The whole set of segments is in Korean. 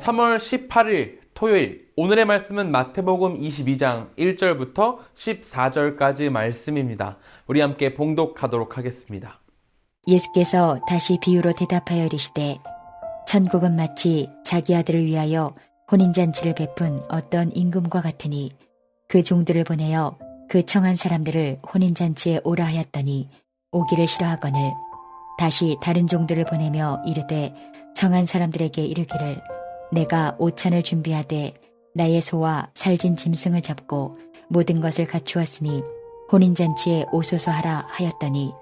3월 18일 토요일, 오늘의 말씀은 마태복음 22장 1절부터 14절까지 말씀입니다. 우리 함께 봉독하도록 하겠습니다. 예수께서 다시 비유로 대답하여 이르시되 천국은 마치 자기 아들을 위하여 혼인잔치를 베푼 어떤 임금과 같으니 그 종들을 보내어 그 청한 사람들을 혼인잔치에 오라 하였더니 오기를 싫어하거늘 다시 다른 종들을 보내며 이르되 청한 사람들에게 이르기를 내가 오찬을 준비하되 나의 소와 살진 짐승을 잡고 모든 것을 갖추었으니 혼인잔치에 오소서 하라 하였더니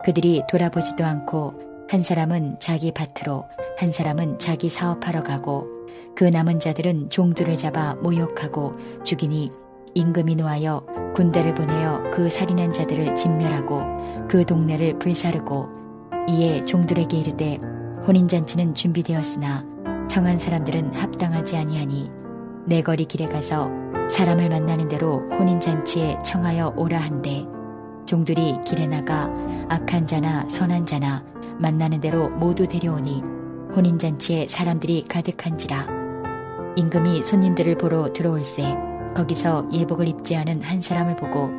그들이 돌아보지도 않고 한 사람은 자기 밭으로 한 사람은 자기 사업하러 가고 그 남은 자들은 종들을 잡아 모욕하고 죽이니 임금이 노하여 군대를 보내어 그 살인한 자들을 진멸하고 그 동네를 불사르고 이에 종들에게 이르되 혼인잔치는 준비되었으나 청한 사람들은 합당하지 아니하니 내 거리 길에 가서 사람을 만나는 대로 혼인잔치에 청하여 오라 한대 종들이 길에 나가 악한 자나 선한 자나 만나는 대로 모두 데려오니 혼인잔치에 사람들이 가득한지라 임금이 손님들을 보러 들어올세 거기서 예복을 입지 않은 한 사람을 보고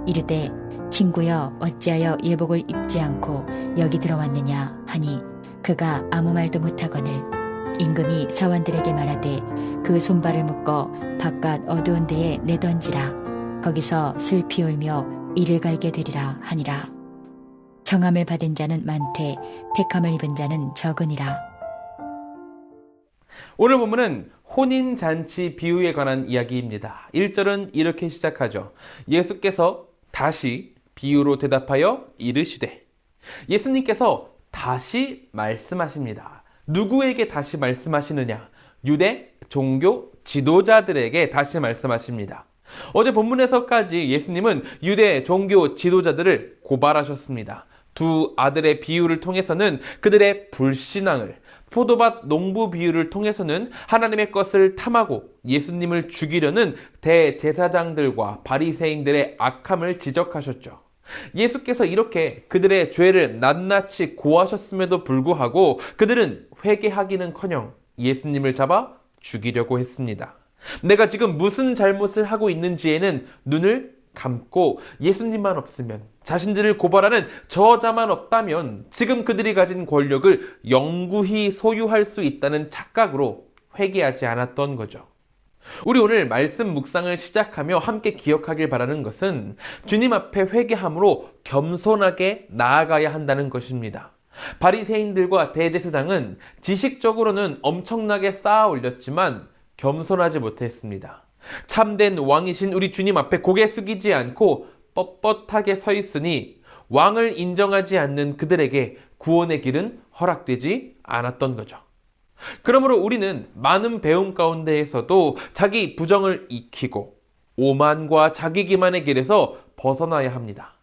이르되 친구여 어찌하여 예복을 입지 않고 여기 들어왔느냐 하니 그가 아무 말도 못하거늘 임금이 사원들에게 말하되 그 손발을 묶어 바깥 어두운 데에 내던지라 거기서 슬피 울며 이를 갈게 되리라 하니라. 청함을 받은 자는 많되 택함을 입은 자는 적으니라. 오늘 본문은 혼인잔치 비유에 관한 이야기입니다. 1절은 이렇게 시작하죠. 예수께서 다시 비유로 대답하여 이르시되 예수님께서 다시 말씀하십니다. 누구에게 다시 말씀하시느냐? 유대 종교 지도자들에게 다시 말씀하십니다. 어제 본문에서까지 예수님은 유대 종교 지도자들을 고발하셨습니다. 두 아들의 비유를 통해서는 그들의 불신앙을, 포도밭 농부 비유를 통해서는 하나님의 것을 탐하고 예수님을 죽이려는 대제사장들과 바리새인들의 악함을 지적하셨죠. 예수께서 이렇게 그들의 죄를 낱낱이 고하셨음에도 불구하고 그들은 회개하기는커녕 예수님을 잡아 죽이려고 했습니다. 내가 지금 무슨 잘못을 하고 있는지에는 눈을 감고 예수님만 없으면, 자신들을 고발하는 저자만 없다면 지금 그들이 가진 권력을 영구히 소유할 수 있다는 착각으로 회개하지 않았던 거죠. 우리 오늘 말씀 묵상을 시작하며 함께 기억하길 바라는 것은 주님 앞에 회개함으로 겸손하게 나아가야 한다는 것입니다. 바리새인들과 대제사장은 지식적으로는 엄청나게 쌓아 올렸지만 겸손하지 못했습니다. 참된 왕이신 우리 주님 앞에 고개 숙이지 않고 뻣뻣하게 서 있으니 왕을 인정하지 않는 그들에게 구원의 길은 허락되지 않았던 거죠. 그러므로 우리는 많은 배움 가운데에서도 자기 부정을 익히고 오만과 자기 기만의 길에서 벗어나야 합니다.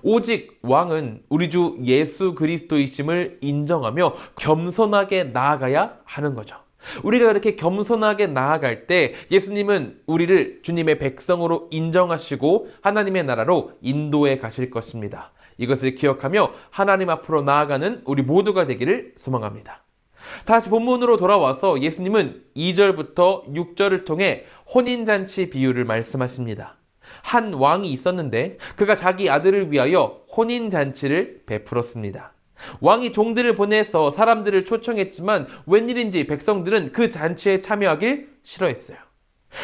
오직 왕은 우리 주 예수 그리스도이심을 인정하며 겸손하게 나아가야 하는 거죠. 우리가 그렇게 겸손하게 나아갈 때 예수님은 우리를 주님의 백성으로 인정하시고 하나님의 나라로 인도해 가실 것입니다. 이것을 기억하며 하나님 앞으로 나아가는 우리 모두가 되기를 소망합니다. 다시 본문으로 돌아와서 예수님은 2절부터 6절을 통해 혼인잔치 비유를 말씀하십니다. 한 왕이 있었는데 그가 자기 아들을 위하여 혼인잔치를 베풀었습니다. 왕이 종들을 보내서 사람들을 초청했지만 웬일인지 백성들은 그 잔치에 참여하길 싫어했어요.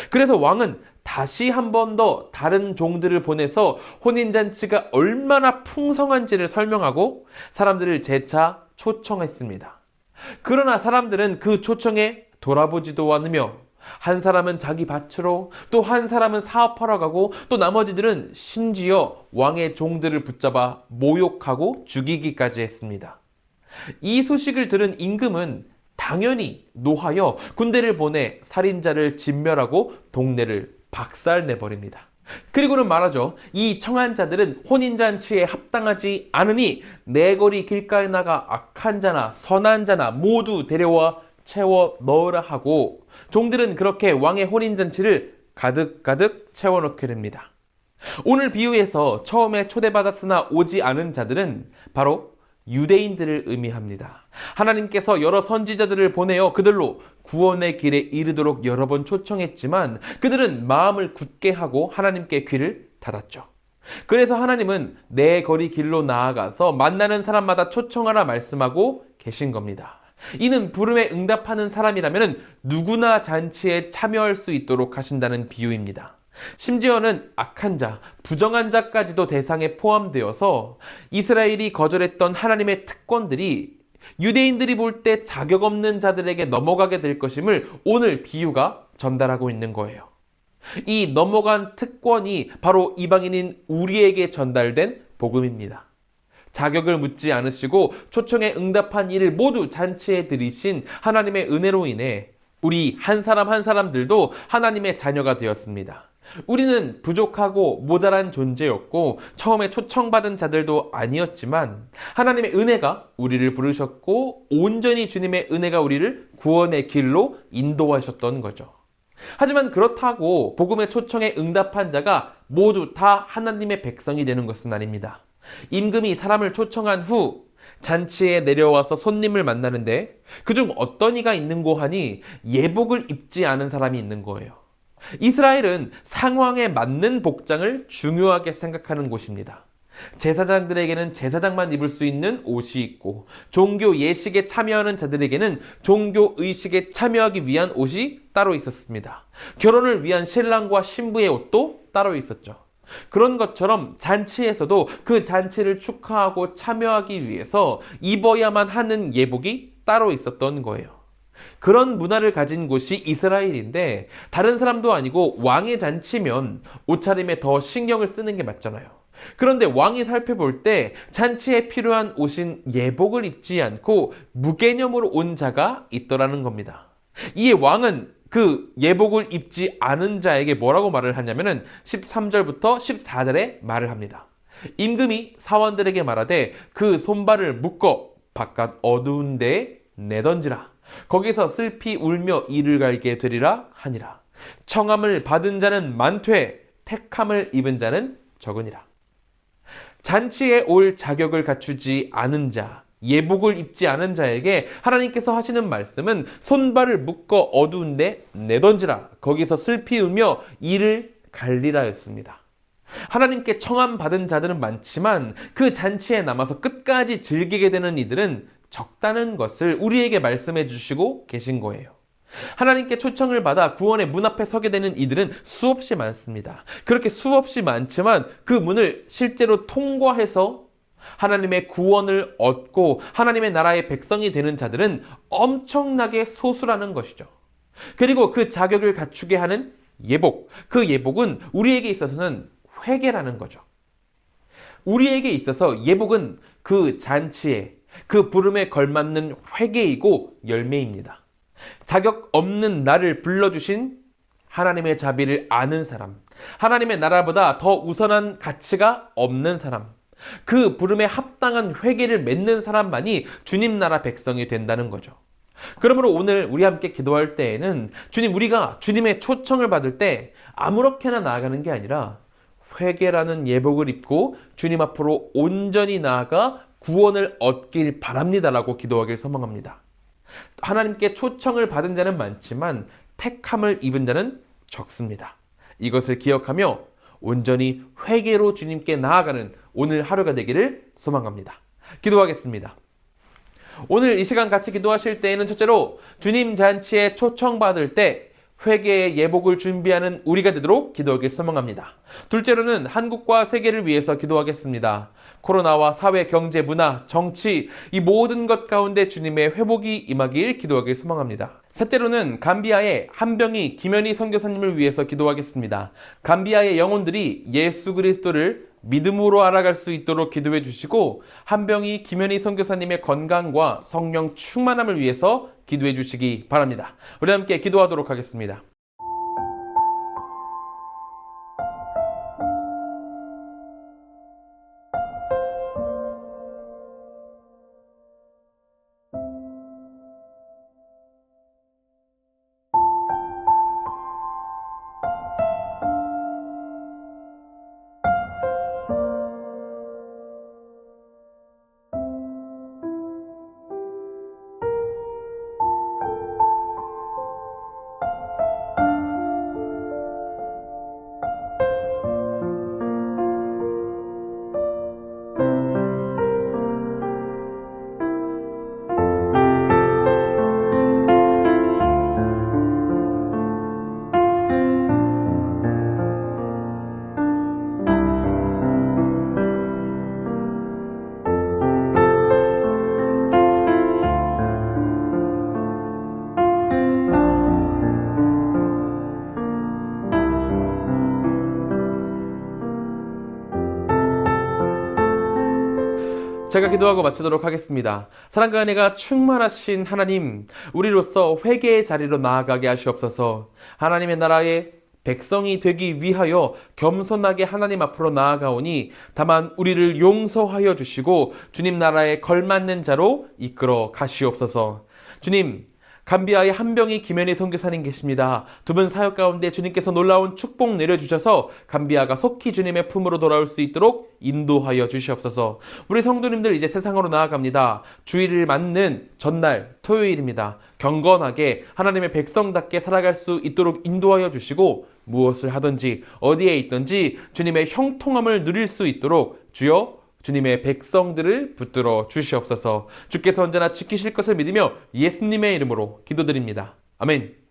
그래서 왕은 다시 한 번 더 다른 종들을 보내서 혼인잔치가 얼마나 풍성한지를 설명하고 사람들을 재차 초청했습니다. 그러나 사람들은 그 초청에 돌아보지도 않으며 한 사람은 자기 밭으로, 또 한 사람은 사업하러 가고, 또 나머지들은 심지어 왕의 종들을 붙잡아 모욕하고 죽이기까지 했습니다. 이 소식을 들은 임금은 당연히 노하여 군대를 보내 살인자를 진멸하고 동네를 박살내버립니다. 그리고는 말하죠. 이 청한 자들은 혼인잔치에 합당하지 않으니 내 거리 길가에 나가 악한 자나 선한 자나 모두 데려와 채워 넣으라 하고 종들은 그렇게 왕의 혼인잔치를 가득가득 채워넣게 됩니다. 오늘 비유에서 처음에 초대받았으나 오지 않은 자들은 바로 유대인들을 의미합니다. 하나님께서 여러 선지자들을 보내어 그들로 구원의 길에 이르도록 여러 번 초청했지만 그들은 마음을 굳게 하고 하나님께 귀를 닫았죠. 그래서 하나님은 내 거리 길로 나아가서 만나는 사람마다 초청하라 말씀하고 계신 겁니다. 이는 부름에 응답하는 사람이라면 누구나 잔치에 참여할 수 있도록 하신다는 비유입니다. 심지어는 악한 자, 부정한 자까지도 대상에 포함되어서 이스라엘이 거절했던 하나님의 특권들이 유대인들이 볼 때 자격 없는 자들에게 넘어가게 될 것임을 오늘 비유가 전달하고 있는 거예요. 이 넘어간 특권이 바로 이방인인 우리에게 전달된 복음입니다. 자격을 묻지 않으시고 초청에 응답한 이를 모두 잔치에 들이신 하나님의 은혜로 인해 우리 한 사람 한 사람들도 하나님의 자녀가 되었습니다. 우리는 부족하고 모자란 존재였고 처음에 초청받은 자들도 아니었지만 하나님의 은혜가 우리를 부르셨고 온전히 주님의 은혜가 우리를 구원의 길로 인도하셨던 거죠. 하지만 그렇다고 복음의 초청에 응답한 자가 모두 다 하나님의 백성이 되는 것은 아닙니다. 임금이 사람을 초청한 후 잔치에 내려와서 손님을 만나는데 그중 어떤 이가 있는고 하니 예복을 입지 않은 사람이 있는 거예요. 이스라엘은 상황에 맞는 복장을 중요하게 생각하는 곳입니다. 제사장들에게는 제사장만 입을 수 있는 옷이 있고 종교 예식에 참여하는 자들에게는 종교 의식에 참여하기 위한 옷이 따로 있었습니다. 결혼을 위한 신랑과 신부의 옷도 따로 있었죠. 그런 것처럼 잔치에서도 그 잔치를 축하하고 참여하기 위해서 입어야만 하는 예복이 따로 있었던 거예요. 그런 문화를 가진 곳이 이스라엘인데 다른 사람도 아니고 왕의 잔치면 옷차림에 더 신경을 쓰는 게 맞잖아요. 그런데 왕이 살펴볼 때 잔치에 필요한 옷인 예복을 입지 않고 무개념으로 온 자가 있더라는 겁니다. 이에 왕은 그 예복을 입지 않은 자에게 뭐라고 말을 하냐면은 13절부터 14절에 말을 합니다. 임금이 사원들에게 말하되 그 손발을 묶어 바깥 어두운 데에 내던지라. 거기서 슬피 울며 이를 갈게 되리라 하니라. 청함을 받은 자는 많되 택함을 입은 자는 적으니라. 잔치에 올 자격을 갖추지 않은 자, 예복을 입지 않은 자에게 하나님께서 하시는 말씀은 손발을 묶어 어두운 데 내던지라. 거기서 슬피 울며 이를 갈리라였습니다. 하나님께 청함 받은 자들은 많지만 그 잔치에 남아서 끝까지 즐기게 되는 이들은 적다는 것을 우리에게 말씀해 주시고 계신 거예요. 하나님께 초청을 받아 구원의 문 앞에 서게 되는 이들은 수없이 많습니다. 그렇게 수없이 많지만 그 문을 실제로 통과해서 하나님의 구원을 얻고 하나님의 나라의 백성이 되는 자들은 엄청나게 소수라는 것이죠. 그리고 그 자격을 갖추게 하는 예복, 그 예복은 우리에게 있어서는 회개라는 거죠. 우리에게 있어서 예복은 그 잔치에 그 부름에 걸맞는 회개이고 열매입니다. 자격 없는 나를 불러주신 하나님의 자비를 아는 사람, 하나님의 나라보다 더 우선한 가치가 없는 사람, 그 부름에 합당한 회개를 맺는 사람만이 주님 나라 백성이 된다는 거죠. 그러므로 오늘 우리 함께 기도할 때에는 주님, 우리가 주님의 초청을 받을 때 아무렇게나 나아가는 게 아니라 회개라는 예복을 입고 주님 앞으로 온전히 나아가 구원을 얻길 바랍니다라고 기도하길 소망합니다. 하나님께 초청을 받은 자는 많지만 택함을 입은 자는 적습니다. 이것을 기억하며 온전히 회개로 주님께 나아가는 오늘 하루가 되기를 소망합니다. 기도하겠습니다. 오늘 이 시간 같이 기도하실 때에는 첫째로 주님 잔치에 초청받을 때 회개의 예복을 준비하는 우리가 되도록 기도하길 소망합니다. 둘째로는 한국과 세계를 위해서 기도하겠습니다. 코로나와 사회, 경제, 문화, 정치 이 모든 것 가운데 주님의 회복이 임하길 기도하길 소망합니다. 셋째로는 감비아의 한병희 김현희 선교사님을 위해서 기도하겠습니다. 감비아의 영혼들이 예수 그리스도를 믿음으로 알아갈 수 있도록 기도해 주시고 한병희 김현희 선교사님의 건강과 성령 충만함을 위해서 기도해 주시기 바랍니다. 우리 함께 기도하도록 하겠습니다. 제가 기도하고 마치도록 하겠습니다. 사랑과 은혜가 충만하신 하나님, 우리로서 회개의 자리로 나아가게 하시옵소서. 하나님의 나라의 백성이 되기 위하여 겸손하게 하나님 앞으로 나아가오니 다만 우리를 용서하여 주시고 주님 나라에 걸맞는 자로 이끌어 가시옵소서. 주님, 감비아의 한병희 김현희 선교사님 계십니다. 두 분 사역 가운데 주님께서 놀라운 축복 내려주셔서 감비아가 속히 주님의 품으로 돌아올 수 있도록 인도하여 주시옵소서. 우리 성도님들 이제 세상으로 나아갑니다. 주일을 맞는 전날 토요일입니다. 경건하게 하나님의 백성답게 살아갈 수 있도록 인도하여 주시고 무엇을 하든지 어디에 있든지 주님의 형통함을 누릴 수 있도록 주여 주님의 백성들을 붙들어 주시옵소서. 주께서 언제나 지키실 것을 믿으며 예수님의 이름으로 기도드립니다. 아멘.